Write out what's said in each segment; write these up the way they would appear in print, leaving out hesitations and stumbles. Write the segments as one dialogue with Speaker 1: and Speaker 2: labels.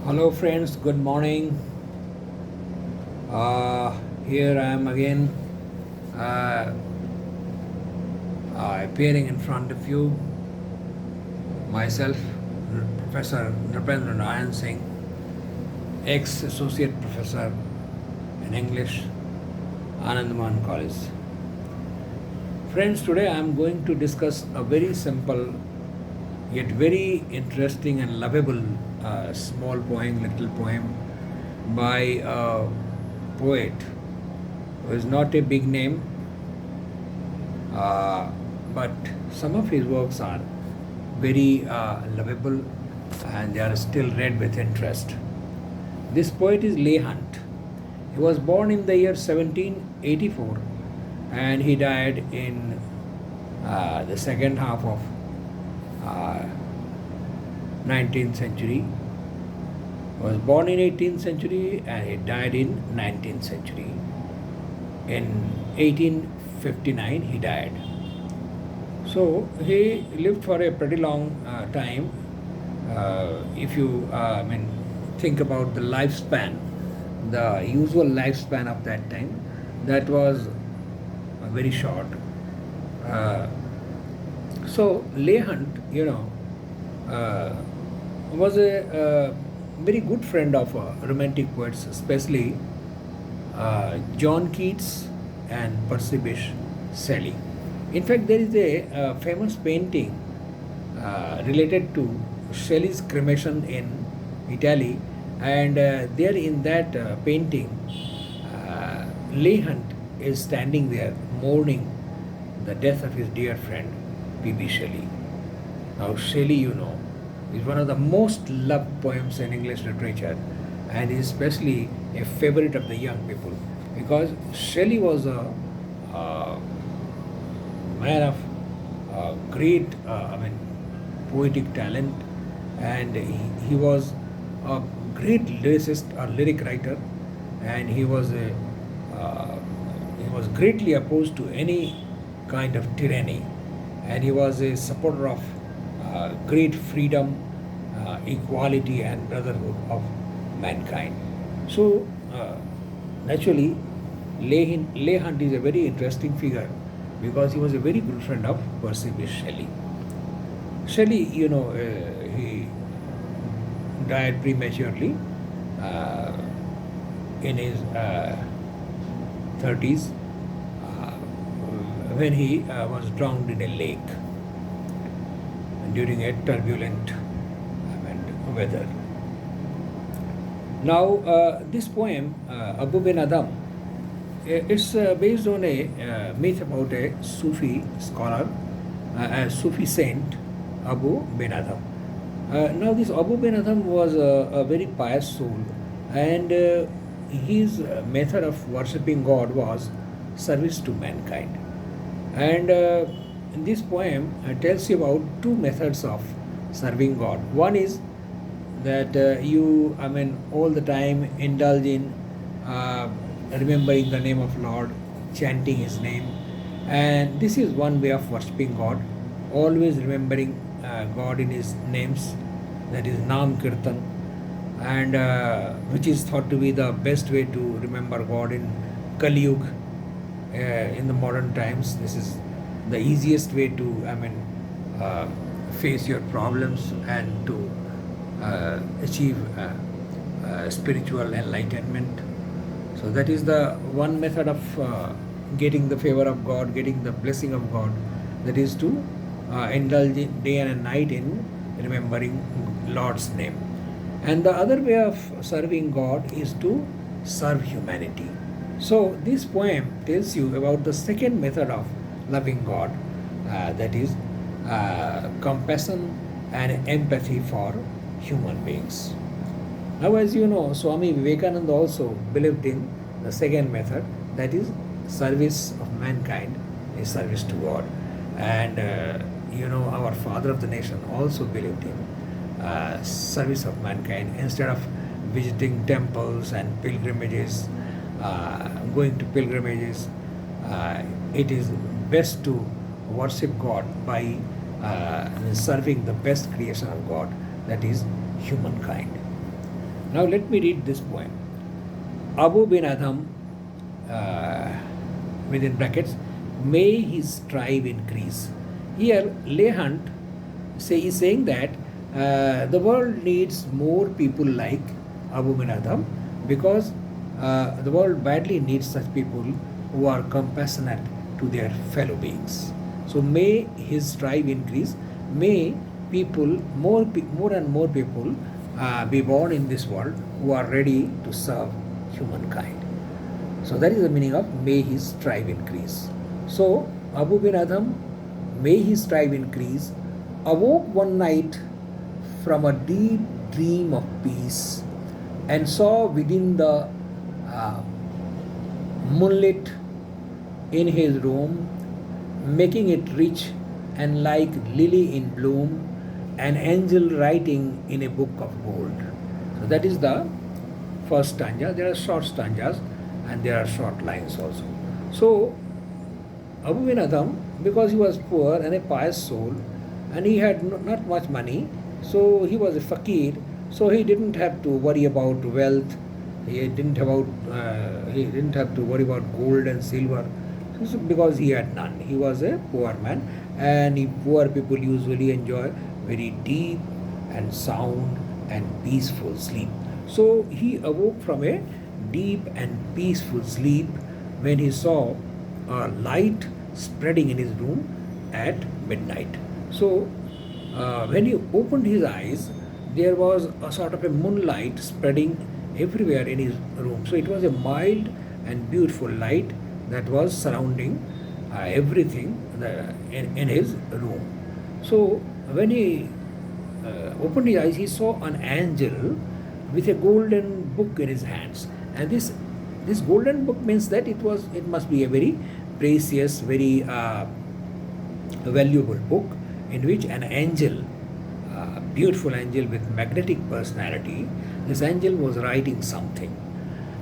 Speaker 1: Hello, friends. Good morning. Here I am again, uh, appearing in front of you. Myself, Professor Nrpendra Narayan Singh, ex-associate professor in English, Anandman College. Friends, today I am going to discuss a very simple yet very interesting and lovable small poem, little poem by a poet who is not a big name, uh, but some of his works are very lovable and they are still read with interest. This poet is Leigh Hunt. He was born in the year 1784 and he died in the second half of uh, 19th century. He was born in 18th century and he died in 19th century. In 1859 he died. So he lived for a pretty long time. If you think about the lifespan, the usual lifespan of that time, that was very short. Uh, so Leigh Hunt, uh, was a very good friend of romantic poets, especially John Keats and Percy Bysshe Shelley. In fact, there is a famous painting related to Shelley's cremation in Italy, and there in that painting, Leigh Hunt is standing there mourning the death of his dear friend P.B. Shelley. Now, Shelley, is one of the most loved poems in English literature and is especially a favorite of the young people because Shelley was a man of great, poetic talent, and he was a great lyricist, a lyric writer, and he was greatly opposed to any kind of tyranny, and he was a supporter of great freedom, equality, and brotherhood of mankind. So, naturally, Leigh Hunt is a very interesting figure because he was a very good friend of Percy Bysshe Shelley. Shelley, he died prematurely uh, in his 30s when he was drowned in a lake during a turbulent weather. Now, this poem, Abu bin Adham, it's based on a myth about a Sufi scholar, a Sufi saint, Abu bin Adham. Now, this Abu bin Adham was a very pious soul, and his method of worshipping God was service to mankind. And this poem tells you about two methods of serving God. One is that all the time indulge in remembering the name of Lord, chanting His name, and this is one way of worshipping God. Always remembering God in His names, that is Nam Kirtan, and which is thought to be the best way to remember God in Kali Yuga. In the modern times, this is the easiest way to face your problems and to achieve spiritual enlightenment. So that is the one method of getting the favor of God, getting the blessing of God. That is to indulge day and night in remembering Lord's name. And the other way of serving God is to serve humanity. So this poem tells you about the second method of loving God, that is compassion and empathy for human beings. Now, as you know, Swami Vivekananda also believed in the second method, that is service of mankind is service to God. And our father of the nation also believed in service of mankind. Instead of visiting temples and pilgrimages, going to pilgrimages, it is best to worship God by serving the best creation of God, that is humankind. Now let me read this poem. Abu bin Adham, uh, within brackets, may his strive increase. Here, Leigh Hunt is saying that the world needs more people like Abu bin Adham, because the world badly needs such people who are compassionate to their fellow beings. So may his strive increase. May more and more people be born in this world who are ready to serve humankind. So that is the meaning of may his strive increase. So Abu bin Adham, may his strive increase, awoke one night from a deep dream of peace and saw within the uh, moonlit in his room, making it rich and like lily in bloom, an angel writing in a book of gold. So that is the first stanza. There are short stanzas and there are short lines also. So Abu bin Adham, because he was poor and a pious soul, and he had not much money, so he was a fakir, so he didn't have to worry about wealth. He didn't have to worry about gold and silver, because he had none. He was a poor man, and poor people usually enjoy very deep and sound and peaceful sleep. So he awoke from a deep and peaceful sleep when he saw a light spreading in his room at midnight. So when he opened his eyes, there was a sort of a moonlight spreading everywhere in his room. So it was a mild and beautiful light that was surrounding everything in his room. So when he opened his eyes, he saw an angel with a golden book in his hands, and this golden book means that it must be a very precious, very valuable book, in which an angel, a beautiful angel with magnetic personality, this angel was writing something.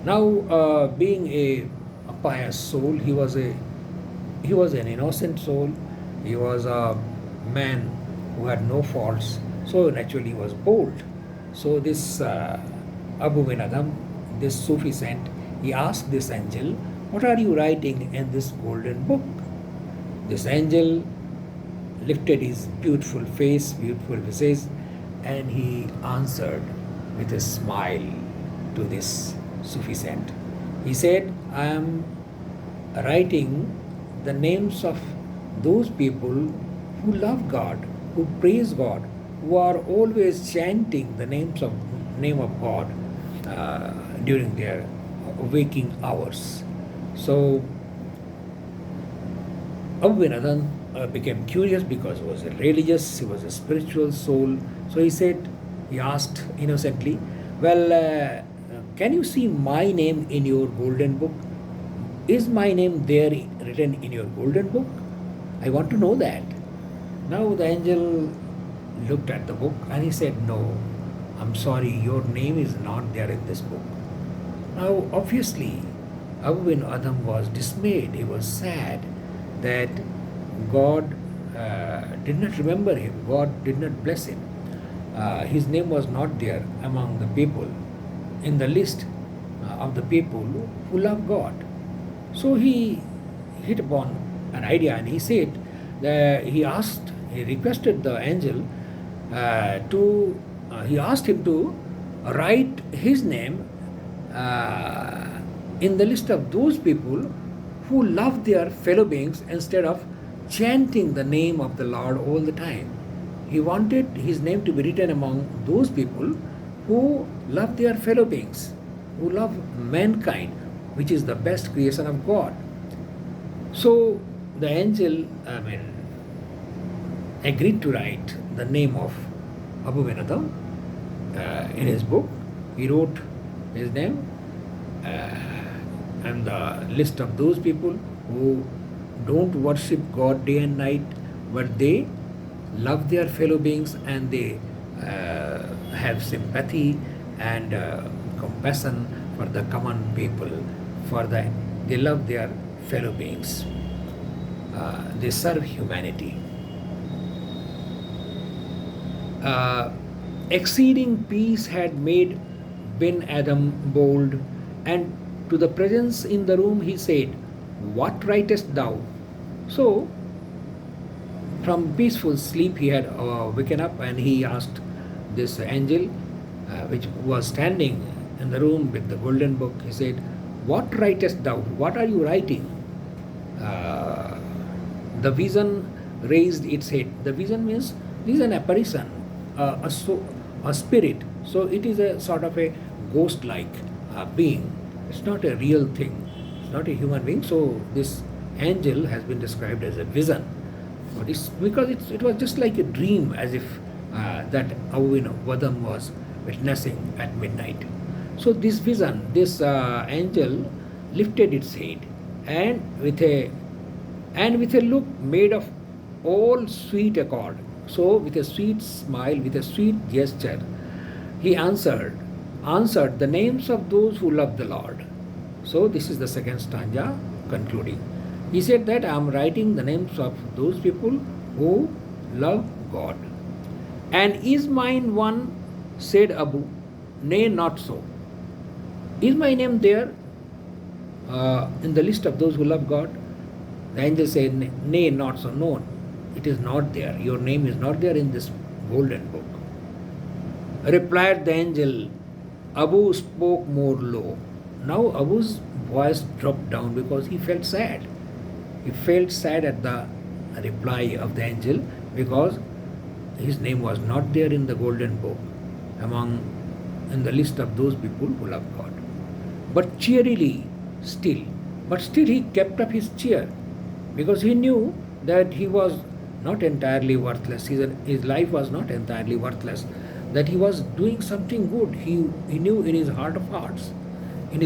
Speaker 1: Now, being a pious soul, he was an innocent soul. He was a man who had no faults. So naturally, he was bold. So this Abu bin Adham, this Sufi saint, he asked this angel, "What are you writing in this golden book?" This angel lifted his beautiful face, beautiful visage, and he answered with a smile to this Sufi saint. He said, "I am writing the names of those people who love God, who praise God, who are always chanting the name of God during their waking hours." So Abu bin Adham became curious, because he was a religious, he was a spiritual soul. So he asked innocently, "Well, can you see my name in your golden book? Is my name there written in your golden book? I want to know that." Now the angel looked at the book and he said, "No, I'm sorry, your name is not there in this book." Now, obviously, Abu bin Adham was dismayed. He was sad that God did not remember him, God did not bless him. His name was not there among the people, in the list of the people who love God. So he hit upon an idea, and he said that he requested the angel he asked him to write his name in the list of those people who love their fellow beings instead of chanting the name of the Lord all the time. He wanted his name to be written among those people who love their fellow beings, who love mankind, which is the best creation of God. So the angel, agreed to write the name of Abu bin Adham in his book. He wrote his name and the list of those people who don't worship God day and night, but they love their fellow beings, and they have sympathy and compassion for the common people. They love their fellow beings. They serve humanity. Exceeding peace had made Ben Adam bold, and to the presence in the room he said, "What writest thou?" So, from peaceful sleep he had waken up, and he asked this angel, which was standing in the room with the golden book. He said, "What writest thou? What are you writing?" Uh, the vision raised its head. The vision means this is an apparition, a spirit. So it is a sort of a ghost-like being. It's not a real thing. It's not a human being. So this angel has been described as a vision. But it's because it was just like a dream, as if that Adham was witnessing at midnight. So this vision, this angel lifted its head, and with a look made of all sweet accord. So with a sweet smile, with a sweet gesture, he answered the names of those who love the Lord. So this is the second stanza concluding. He said that I am writing the names of those people who love God. And is mine one, said Abu, nay, not so. Is my name there in the list of those who love God? The angel said, nay, not so. No, it is not there. Your name is not there in this golden book. Replied the angel, Abu spoke more low. Now Abu's voice dropped down because he felt sad. He felt sad at the reply of the angel because his name was not there in the golden book in the list of those people who love God. But still he kept up his cheer because he knew that he was not entirely worthless. His life was not entirely worthless, that he was doing something good. He knew in his heart of hearts, in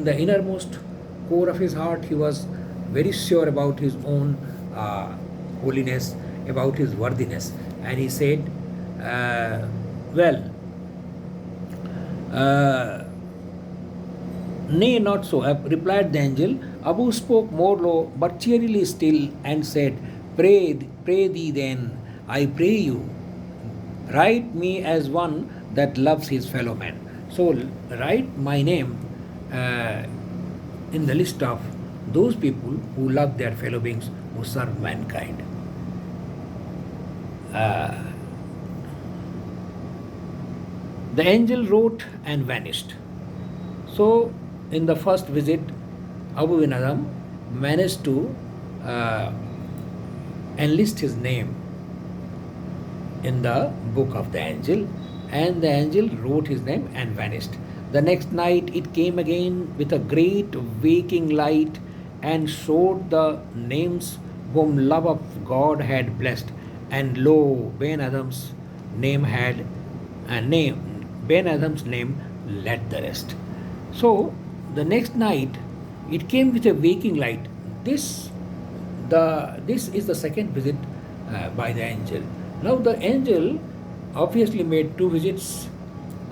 Speaker 1: the innermost core of his heart, he was very sure about his own holiness, about his worthiness. And he said, nay, not so, replied the angel. Abu spoke more low, but cheerily still, and said, pray thee then, I pray you, write me as one that loves his fellow man. So write my name in the list of those people who love their fellow beings, who serve mankind. The angel wrote and vanished. So, in the first visit, Abu bin Adham managed to enlist his name in the book of the angel, and the angel wrote his name and vanished. The next night it came again with a great waking light and showed the names whom love of God had blessed. And lo, Ben Adham's name led the rest. So the next night it came with a waking light. This is the second visit by the angel. Now the angel obviously made two visits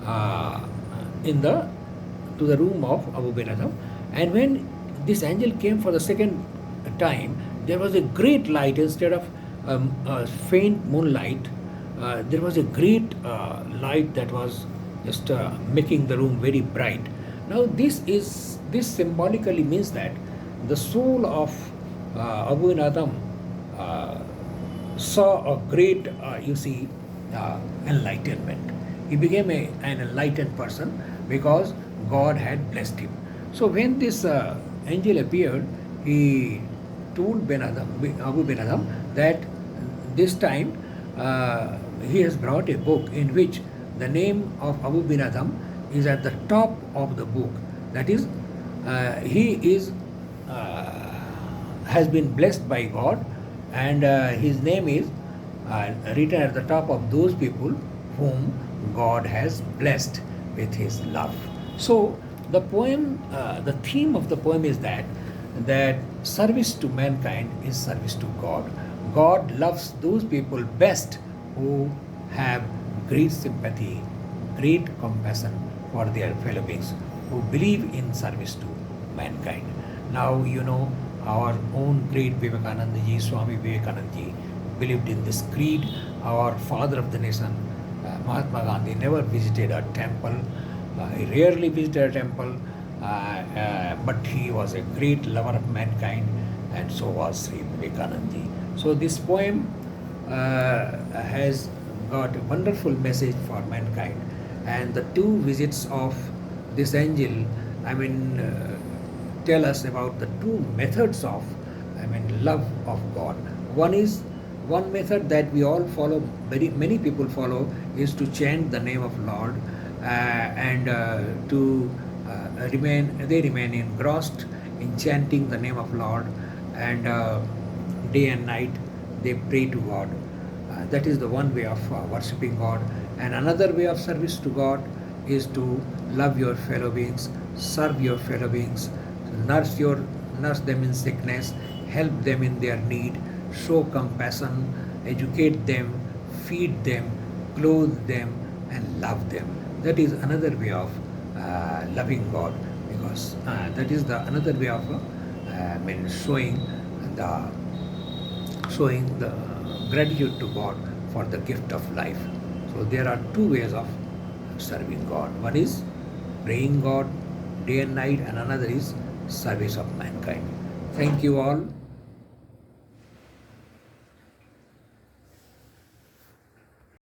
Speaker 1: to the room of Abu bin Adham, and when this angel came for the second time, there was a great light instead of a faint moonlight. There was a great light that was just making the room very bright. Now this symbolically means that the soul of Abu bin Adham saw a great, enlightenment. He became an enlightened person because God had blessed him. So when this angel appeared, he told Abu bin Adham that this time he has brought a book in which the name of Abu bin Adham is at the top of the book. That is, has been blessed by God, and his name is written at the top of those people whom God has blessed with his love. So the poem, the theme of the poem is that service to mankind is service to God. God loves those people best who have great sympathy, great compassion for their fellow beings, who believe in service to mankind. Now, our own great Vivekananda ji, Swami Vivekananda ji, believed in this creed. Our father of the nation, Mahatma Gandhi never visited a temple. He rarely visited a temple, but he was a great lover of mankind, and so was Sri Vivekananda. So this poem has got a wonderful message for mankind, and the two visits of this angel, I mean, tell us about the two methods of, I mean, love of God. One is one method that we all follow, very many people follow, is to chant the name of Lord and to they remain engrossed in chanting the name of Lord, and day and night they pray to God. That is the one way of worshipping God. And another way of service to God is to love your fellow beings, serve your fellow beings, nurse them in sickness, help them in their need, show compassion, educate them, feed them, clothe them, and love them. That is another way of loving God, because that is the another way of I mean, the showing the gratitude to God for the gift of life. So there are two ways of serving God. One is praying God day and night, and another is service of mankind. Thank you all.